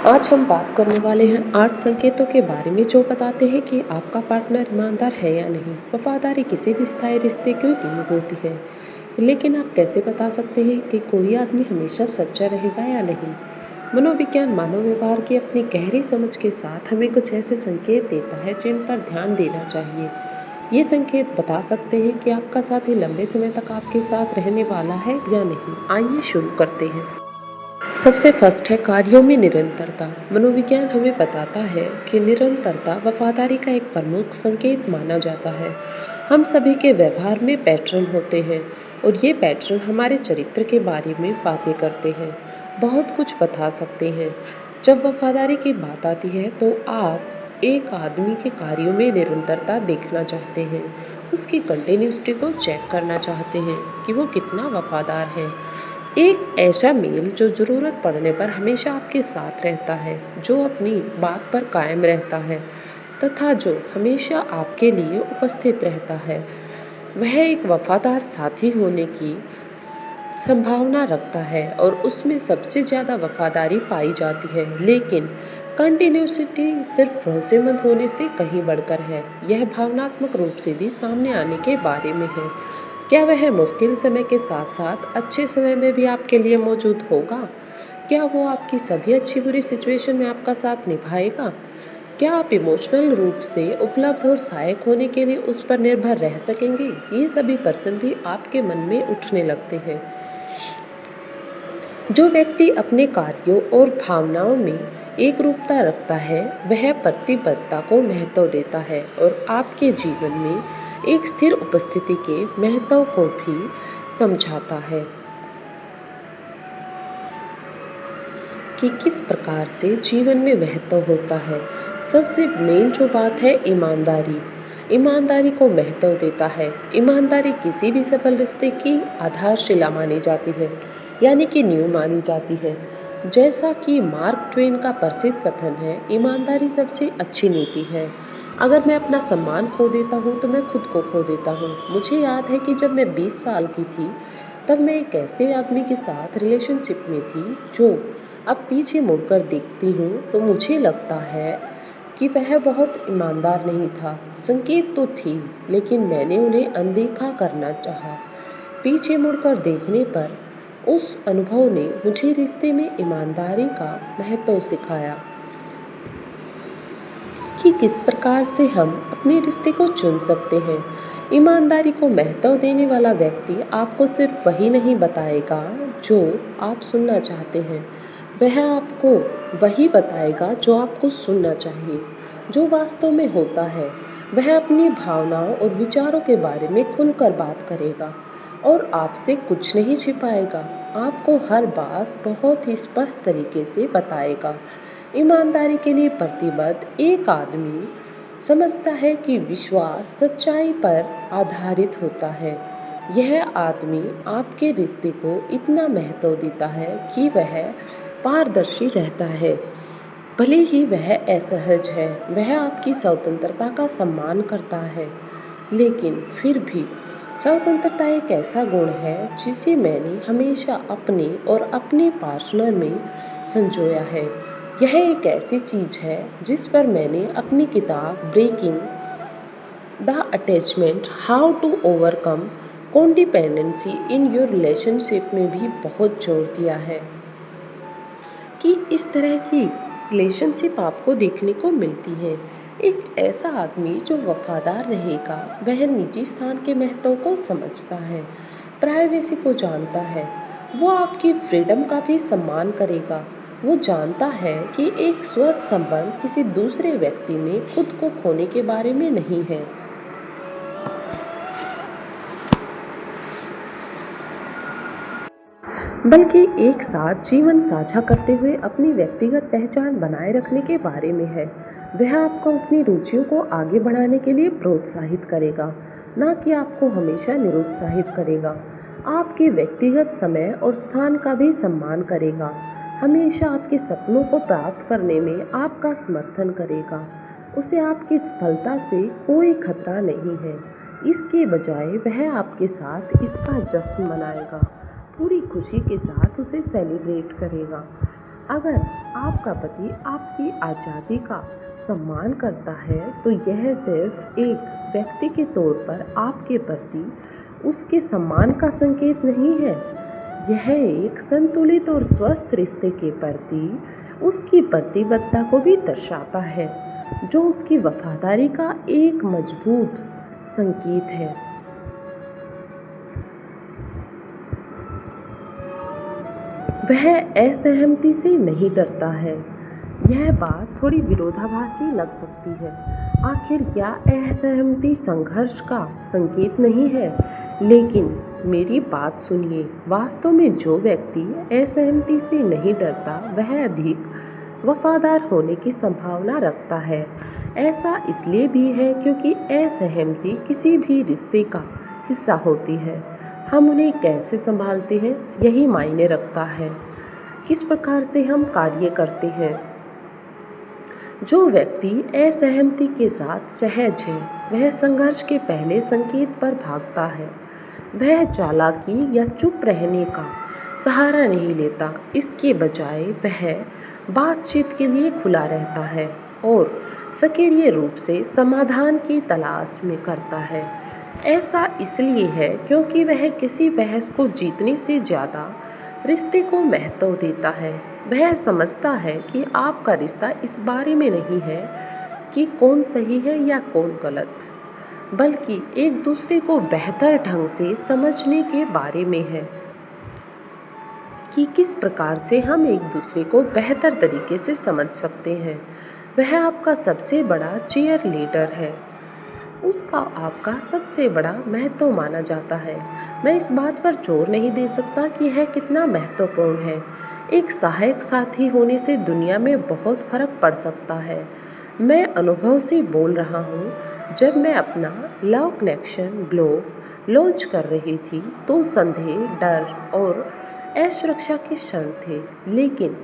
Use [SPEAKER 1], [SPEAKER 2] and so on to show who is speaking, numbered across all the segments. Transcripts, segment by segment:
[SPEAKER 1] आज हम बात करने वाले हैं 8 संकेतों के बारे में जो बताते हैं कि आपका पार्टनर ईमानदार है या नहीं। वफादारी किसी भी स्थायी रिश्ते की नींव होती है, लेकिन आप कैसे बता सकते हैं कि कोई आदमी हमेशा सच्चा रहेगा या नहीं। मनोविज्ञान मानव व्यवहार की अपनी गहरी समझ के साथ हमें कुछ ऐसे संकेत देता है जिन पर ध्यान देना चाहिए। ये संकेत बता सकते हैं कि आपका साथी लंबे समय तक आपके साथ रहने वाला है या नहीं। आइए शुरू करते हैं। सबसे फर्स्ट है कार्यों में निरंतरता। मनोविज्ञान हमें बताता है कि निरंतरता वफादारी का एक प्रमुख संकेत माना जाता है। हम सभी के व्यवहार में पैटर्न होते हैं और ये पैटर्न हमारे चरित्र के बारे में बातें करते हैं, बहुत कुछ बता सकते हैं। जब वफादारी की बात आती है तो आप एक आदमी के कार्यों में निरंतरता देखना चाहते हैं, उसकी कंटिन्यूसिटी को चेक करना चाहते हैं कि वो कितना वफादार है। एक ऐसा मेल जो ज़रूरत पड़ने पर हमेशा आपके साथ रहता है, जो अपनी बात पर कायम रहता है तथा जो हमेशा आपके लिए उपस्थित रहता है, वह एक वफादार साथी होने की संभावना रखता है और उसमें सबसे ज़्यादा वफादारी पाई जाती है। लेकिन कंटिन्यूसिटी सिर्फ भरोसेमंद होने से कहीं बढ़कर है। यह भावनात्मक रूप से भी सामने आने के बारे में है। क्या वह मुश्किल समय के साथ साथ अच्छे समय में भी आपके लिए मौजूद होगा? क्या वो आपकी सभी अच्छी बुरी सिचुएशन में आपका साथ निभाएगा? क्या आप इमोशनल रूप से उपलब्ध और सहायक होने के लिए उस पर निर्भर रह सकेंगे? ये सभी प्रश्न भी आपके मन में उठने लगते हैं। जो व्यक्ति अपने कार्यों और भावनाओं में एकरूपता रखता है, वह प्रतिबद्धता को महत्व देता है और आपके जीवन में एक स्थिर उपस्थिति के महत्व को भी समझाता है कि किस प्रकार से जीवन में महत्व होता है। सबसे मेन जो बात है ईमानदारी, ईमानदारी को महत्व देता है। ईमानदारी किसी भी सफल रिश्ते की आधारशिला मानी जाती है, यानी कि नींव मानी जाती है। जैसा कि मार्क ट्वेन का प्रसिद्ध कथन है, ईमानदारी सबसे अच्छी नीति है। अगर मैं अपना सम्मान खो देता हूँ तो मैं खुद को खो देता हूँ। मुझे याद है कि जब मैं 20 साल की थी, तब मैं एक ऐसे आदमी के साथ रिलेशनशिप में थी जो अब पीछे मुड़कर देखती हूँ तो मुझे लगता है कि वह बहुत ईमानदार नहीं था। संकेत तो थी, लेकिन मैंने उन्हें अनदेखा करना चाहा। पीछे मुड़कर देखने पर उस अनुभव ने मुझे रिश्ते में ईमानदारी का महत्व सिखाया कि किस प्रकार से हम अपने रिश्ते को चुन सकते हैं। ईमानदारी को महत्व देने वाला व्यक्ति आपको सिर्फ वही नहीं बताएगा जो आप सुनना चाहते हैं, वह आपको वही बताएगा जो आपको सुनना चाहिए। जो वास्तव में होता है, वह अपनी भावनाओं और विचारों के बारे में खुलकर बात करेगा और आपसे कुछ नहीं छिपाएगा। आपको हर बात बहुत ही स्पष्ट तरीके से बताएगा। ईमानदारी के लिए प्रतिबद्ध एक आदमी समझता है कि विश्वास सच्चाई पर आधारित होता है। यह आदमी आपके रिश्ते को इतना महत्व देता है कि वह पारदर्शी रहता है। भले ही वह असहज है, वह आपकी स्वतंत्रता का सम्मान करता है, लेकिन फिर भी स्वतंत्रता एक ऐसा गुण है जिसे मैंने हमेशा अपने और अपने पार्टनर में संजोया है। यह एक ऐसी चीज़ है जिस पर मैंने अपनी किताब breaking the attachment how to overcome codependency in your relationship में भी बहुत जोर दिया है कि इस तरह की रिलेशनशिप आपको देखने को मिलती है। एक ऐसा आदमी जो वफादार रहेगा, वह निजी स्थान के महत्व को समझता है, प्राइवेसी को जानता है। वो आपकी फ्रीडम का भी सम्मान करेगा। वो जानता है कि एक स्वस्थ संबंध किसी दूसरे व्यक्ति में खुद को खोने के बारे में नहीं है, बल्कि एक साथ जीवन साझा करते हुए अपनी व्यक्तिगत पहचान बनाए रखने के बारे में है। वह आपको अपनी रुचियों को आगे बढ़ाने के लिए प्रोत्साहित करेगा, ना कि आपको हमेशा निरुत्साहित करेगा। आपके व्यक्तिगत समय और स्थान का भी सम्मान करेगा। हमेशा आपके सपनों को प्राप्त करने में आपका समर्थन करेगा। उसे आपकी सफलता से कोई खतरा नहीं है। इसके बजाय वह आपके साथ इसका जश्न मनाएगा, पूरी खुशी के साथ उसे सेलिब्रेट करेगा। अगर आपका पति आपकी आज़ादी का सम्मान करता है तो यह सिर्फ एक व्यक्ति के तौर पर आपके प्रति उसके सम्मान का संकेत नहीं है, यह एक संतुलित और स्वस्थ रिश्ते के प्रति उसकी प्रतिबद्धता को भी दर्शाता है, जो उसकी वफादारी का एक मजबूत संकेत है। वह असहमति से नहीं डरता है। यह बात थोड़ी विरोधाभासी लग सकती है। आखिर क्या असहमति संघर्ष का संकेत नहीं है? लेकिन मेरी बात सुनिए, वास्तव में जो व्यक्ति असहमति से नहीं डरता वह अधिक वफादार होने की संभावना रखता है। ऐसा इसलिए भी है क्योंकि असहमति किसी भी रिश्ते का हिस्सा होती है। हम उन्हें कैसे संभालते हैं यही मायने रखता है, किस प्रकार से हम कार्य करते हैं। जो व्यक्ति असहमति के साथ सहज है वह संघर्ष के पहले संकेत पर भागता है। वह चालाकी या चुप रहने का सहारा नहीं लेता, इसके बजाय वह बातचीत के लिए खुला रहता है और सक्रिय रूप से समाधान की तलाश में करता है। ऐसा इसलिए है क्योंकि वह किसी बहस को जीतने से ज़्यादा रिश्ते को महत्व देता है। वह समझता है कि आपका रिश्ता इस बारे में नहीं है कि कौन सही है या कौन गलत, बल्कि एक दूसरे को बेहतर ढंग से समझने के बारे में है कि किस प्रकार से हम एक दूसरे को बेहतर तरीके से समझ सकते हैं। वह आपका सबसे बड़ा चीयर लीडर है, उसका आपका सबसे बड़ा महत्व माना जाता है। मैं इस बात पर जोर नहीं दे सकता कि यह कितना महत्वपूर्ण है। एक सहायक साथी होने से दुनिया में बहुत फर्क पड़ सकता है। मैं अनुभव से बोल रहा हूँ। जब मैं अपना लव कनेक्शन ब्लॉग लॉन्च कर रही थी तो संदेह, डर और असुरक्षा के क्षण थे, लेकिन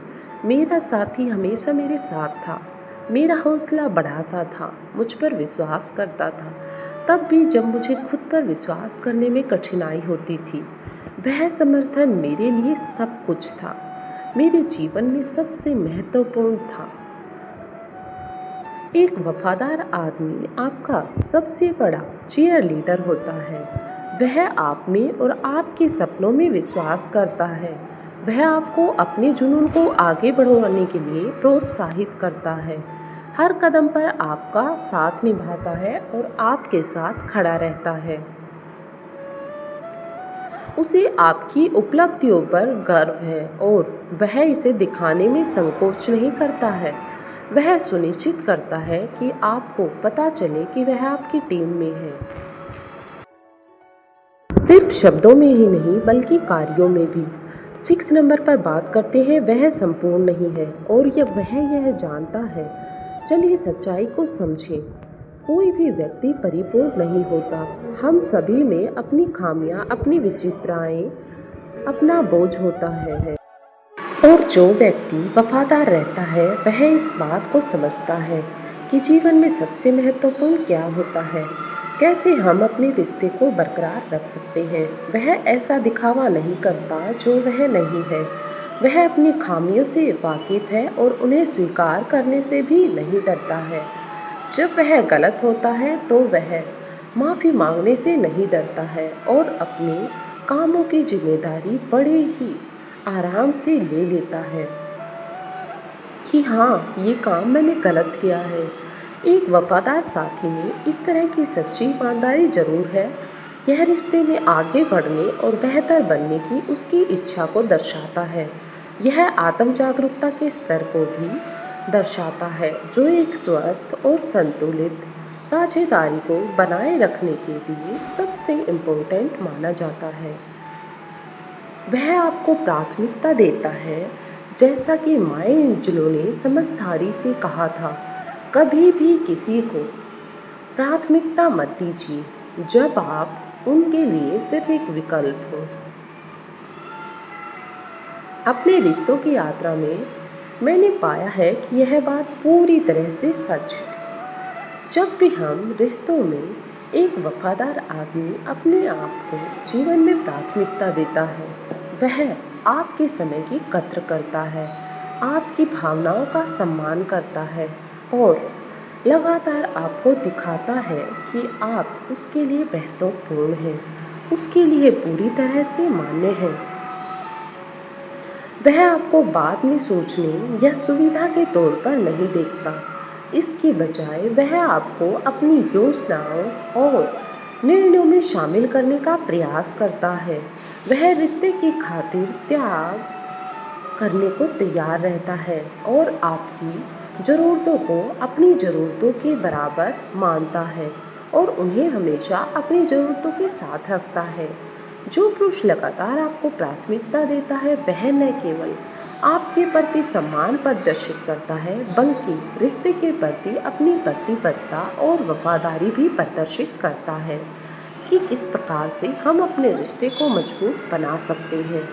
[SPEAKER 1] मेरा साथी हमेशा मेरे साथ था। मेरा हौसला बढ़ाता था, मुझ पर विश्वास करता था, तब भी जब मुझे खुद पर विश्वास करने में कठिनाई होती थी। वह समर्थन मेरे लिए सब कुछ था, मेरे जीवन में सबसे महत्वपूर्ण था। एक वफादार आदमी आपका सबसे बड़ा चीयर लीडर होता है। वह आप में और आपके सपनों में विश्वास करता है। वह आपको अपने जुनून को आगे बढ़ाने के लिए प्रोत्साहित करता है, हर कदम पर आपका साथ निभाता है और आपके साथ खड़ा रहता है। उसे आपकी उपलब्धियों पर गर्व है और वह इसे दिखाने में संकोच नहीं करता है। वह सुनिश्चित करता है कि आपको पता चले कि वह आपकी टीम में है, सिर्फ शब्दों में ही नहीं बल्कि कार्यों में भी। 6 नंबर पर बात करते हैं, वह संपूर्ण नहीं है और वह यह जानता है। चलिए सच्चाई को समझें। कोई भी व्यक्ति परिपूर्ण नहीं होता। हम सभी में अपनी खामियां, अपनी विचित्रताएं, अपना बोझ होता है। और जो व्यक्ति वफादार रहता है वह इस बात को समझता है कि जीवन में सबसे महत्वपूर्ण क्या होता है, कैसे हम अपने रिश्ते को बरकरार रख सकते हैं। वह ऐसा दिखावा नहीं करता जो वह नहीं है। वह अपनी खामियों से वाकिफ है और उन्हें स्वीकार करने से भी नहीं डरता है। जब वह गलत होता है तो वह माफ़ी मांगने से नहीं डरता है और अपने कामों की जिम्मेदारी बड़े ही आराम से ले लेता है कि हाँ, ये काम मैंने गलत किया है। एक वफादार साथी में इस तरह की सच्ची ईमानदारी जरूर है। यह रिश्ते में आगे बढ़ने और बेहतर बनने की उसकी इच्छा को दर्शाता है। यह आत्म जागरूकता के स्तर को भी दर्शाता है जो एक स्वस्थ और संतुलित साझेदारी को बनाए रखने के लिए सबसे इम्पोर्टेंट माना जाता है। वह आपको प्राथमिकता देता है, जैसा कि माया एंजेलो ने समझदारी से कहा था, कभी भी किसी को प्राथमिकता मत दीजिए जब आप उनके लिए सिर्फ एक विकल्प हो। अपने रिश्तों की यात्रा में मैंने पाया है कि यह बात पूरी तरह से सच है। जब भी हम रिश्तों में एक वफादार आदमी अपने आप को जीवन में प्राथमिकता देता है, वह आपके समय की कद्र करता है। आपकी भावनाओं का सम्मान करता है और लगातार आपको दिखाता है कि आप उसके लिए महत्वपूर्ण हैं, उसके लिए पूरी तरह से मान्य हैं। वह आपको बाद में सोचने या सुविधा के तौर पर नहीं देखता। इसके बजाय वह आपको अपनी योजनाओं और निर्णयों में शामिल करने का प्रयास करता है। वह रिश्ते की खातिर त्याग करने को तैयार रहता है और आपकी ज़रूरतों को अपनी ज़रूरतों के बराबर मानता है और उन्हें हमेशा अपनी ज़रूरतों के साथ रखता है। जो पुरुष लगातार आपको प्राथमिकता देता है वह न केवल आपके प्रति सम्मान प्रदर्शित करता है बल्कि रिश्ते के प्रति अपनी प्रतिबद्धता और वफादारी भी प्रदर्शित करता है कि किस प्रकार से हम अपने रिश्ते को मजबूत बना सकते हैं।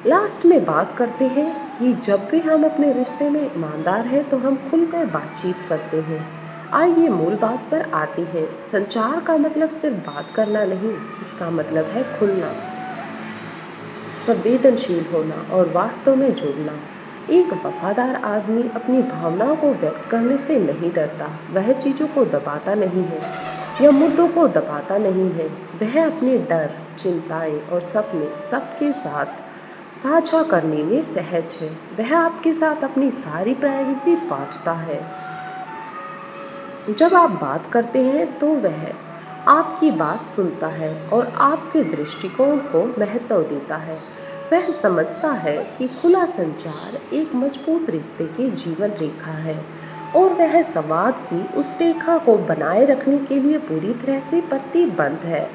[SPEAKER 1] लास्ट में बात करते हैं कि जब भी हम अपने रिश्ते में ईमानदार हैं तो हम खुलकर बातचीत करते हैं। आइए मूल बात पर आते हैं। संचार का मतलब सिर्फ बात करना नहीं, इसका मतलब है खुलना, संवेदनशील होना और वास्तव में जुड़ना। एक वफादार आदमी अपनी भावनाओं को व्यक्त करने से नहीं डरता। वह चीज़ों को दबाता नहीं है या मुद्दों को दबाता नहीं है। वह अपने डर, चिंताएं और सपने सबके साथ साझा करने में सहज है। वह आपके साथ अपनी सारी प्राइवेसी बांटता है। जब आप बात करते हैं तो वह आपकी बात सुनता है और आपके दृष्टिकोण को महत्व देता है। वह समझता है कि खुला संचार एक मजबूत रिश्ते की जीवन रेखा है और वह संवाद की उस रेखा को बनाए रखने के लिए पूरी तरह से प्रतिबद्ध है।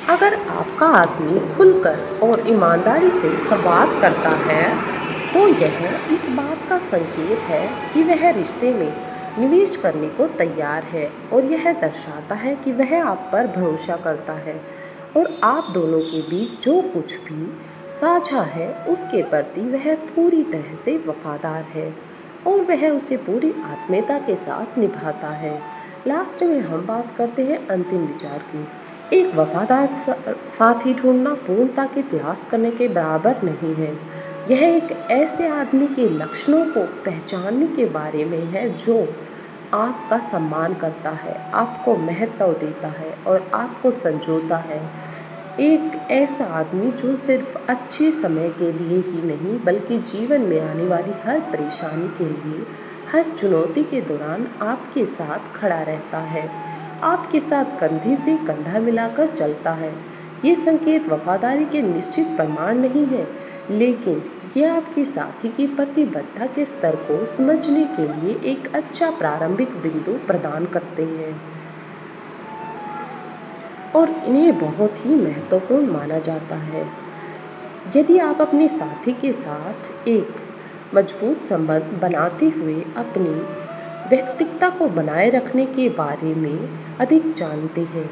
[SPEAKER 1] अगर आपका आदमी खुलकर और ईमानदारी से संवाद करता है तो यह इस बात का संकेत है कि वह रिश्ते में निवेश करने को तैयार है और यह दर्शाता है कि वह आप पर भरोसा करता है और आप दोनों के बीच जो कुछ भी साझा है उसके प्रति वह पूरी तरह से वफादार है और वह उसे पूरी आत्मीयता के साथ निभाता है। लास्ट में हम बात करते हैं अंतिम विचार की। एक वफादार साथी ढूंढना पूर्णता की तलाश करने के बराबर नहीं है। यह एक ऐसे आदमी के लक्षणों को पहचानने के बारे में है जो आपका सम्मान करता है, आपको महत्व देता है और आपको संजोता है। एक ऐसा आदमी जो सिर्फ अच्छे समय के लिए ही नहीं बल्कि जीवन में आने वाली हर परेशानी के लिए, हर चुनौती के दौरान आपके साथ खड़ा रहता है, आपके साथ कंधे से कंधा मिलाकर चलता है। ये संकेत वफादारी के निश्चित प्रमाण नहीं है, लेकिन ये आपके साथी की प्रतिबद्धता के स्तर को समझने के लिए एक अच्छा प्रारंभिक बिंदु प्रदान करते हैं और इन्हें बहुत ही महत्वपूर्ण माना जाता है। यदि आप अपने साथी के साथ एक मजबूत संबंध बनाते हुए अपनी व्यक्तिगता को बनाए रखने के बारे में अधिक जानते हैं